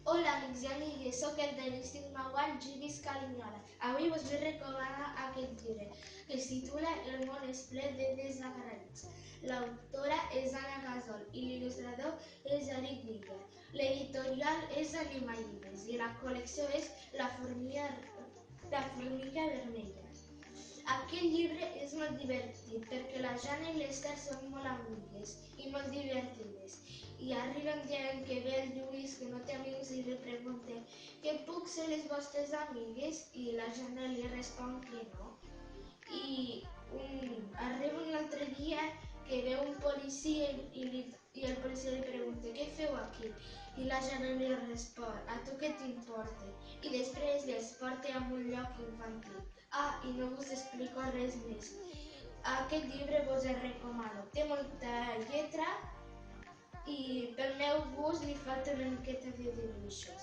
Hola amics i amigues, soc el Denis, tinc 9 anys i visc a Linyola. Avui us vull recomanar aquest llibre, que es titula El món és ple de desagraïts. L'autora és Anna Gasol i l'il·lustrador és Eric Winkler. L'editorial és Anima Llibres i la col·lecció és La formiga vermella. Aquest llibre és molt divertit perquè la Jana i l'Esther són molt amigues i molt divertides. I arriba un dia en què ve el Lluís, que no té amics, i li pregunta que puc ser les vostres amigues? I la Jana li respon que no. I arriba un altre dia que ve un policia i el policia li pregunta què feu aquí? I la Jana li respon, a tu què t'importa? I després les porta a un lloc infantil. I no us explico res més. Aquest llibre vos el recomano. Té molta lletra i pel meu gust li falta una miqueta de dibuixos.